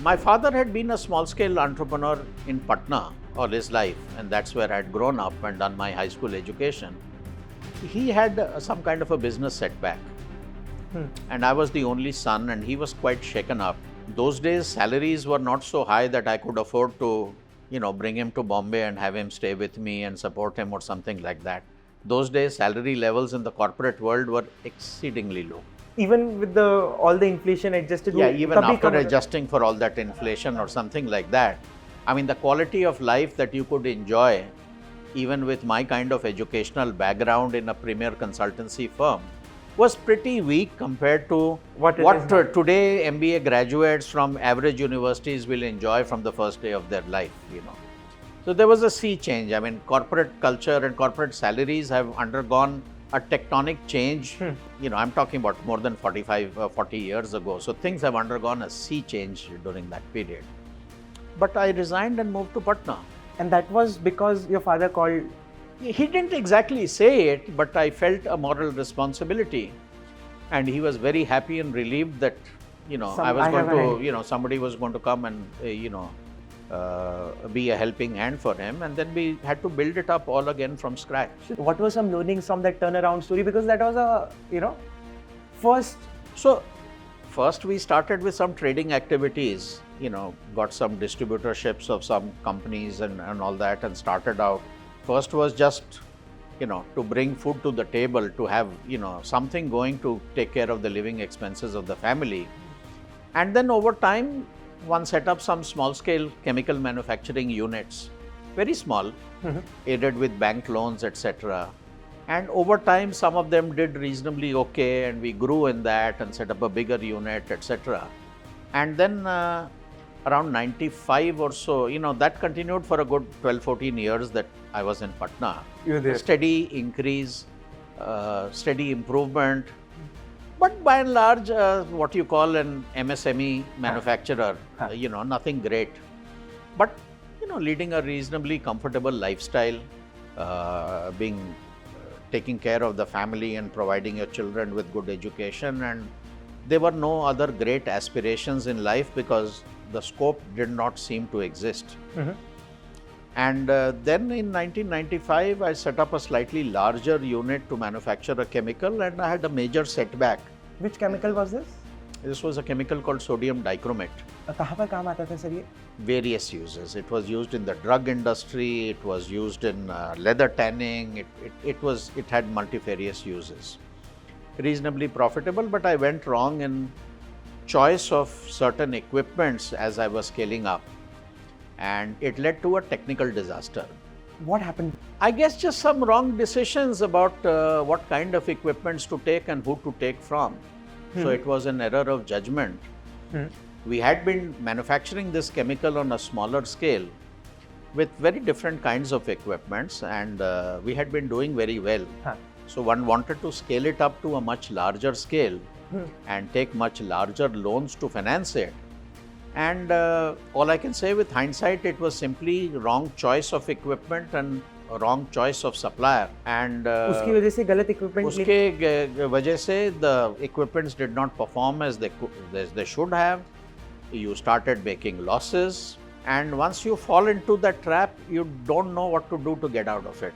My father had been a small-scale entrepreneur in Patna all his life, and that's where I had grown up and done my high school education. He had some kind of a business setback, and I was the only son, and he was quite shaken up. Those days, salaries were not so high that I could afford to, bring him to Bombay and have him stay with me and support him or something like that. Those days, salary levels in the corporate world were exceedingly low. Even with all the inflation adjusted? Yeah, even after adjusting for all that inflation or something like that, I mean, the quality of life that you could enjoy, even with my kind of educational background in a premier consultancy firm, was pretty weak compared to what today MBA graduates from average universities will enjoy from the first day of their life, So there was a sea change. I mean, corporate culture and corporate salaries have undergone a tectonic change. I'm talking about more than 40 years ago. So things have undergone a sea change during that period. But I resigned and moved to Patna. And that was because your father called? He didn't exactly say it, but I felt a moral responsibility. And he was very happy and relieved that, somebody was going to come and, be a helping hand for him. And then we had to build it up all again from scratch. What were some learnings from that turnaround story? Because that was first. So, first we started with some trading activities, got some distributorships of some companies and all that, and started out. First was just, to bring food to the table, to have, something going to take care of the living expenses of the family. And then over time, one set up some small-scale chemical manufacturing units, very small, aided with bank loans, etc. And over time, some of them did reasonably okay, and we grew in that and set up a bigger unit, etc. And then around 95 or so, that continued for a good 12-14 years that I was in Patna. You were there. Steady increase, steady improvement. But by and large, what you call an MSME manufacturer, nothing great. But, leading a reasonably comfortable lifestyle, taking care of the family and providing your children with good education. And there were no other great aspirations in life because the scope did not seem to exist. And then in 1995, I set up a slightly larger unit to manufacture a chemical, and I had a major setback. Which chemical was this? This was a chemical called sodium dichromate. कहाँ पर काम आता था sir ये? Various uses. It was used in the drug industry, it was used in leather tanning, it had multifarious uses. Reasonably profitable, but I went wrong in choice of certain equipments as I was scaling up. And it led to a technical disaster. What happened? I guess just some wrong decisions about what kind of equipments to take and who to take from. So it was an error of judgment. We had been manufacturing this chemical on a smaller scale with very different kinds of equipments, and we had been doing very well. So one wanted to scale it up to a much larger scale and take much larger loans to finance it. And all I can say with hindsight, it was simply wrong choice of equipment and a wrong choice of supplier. And उसकी वजह से गलत equipment उसके वजह से the equipments did not perform as they should have. You started making losses, and once you fall into that trap, you don't know what to do to get out of it.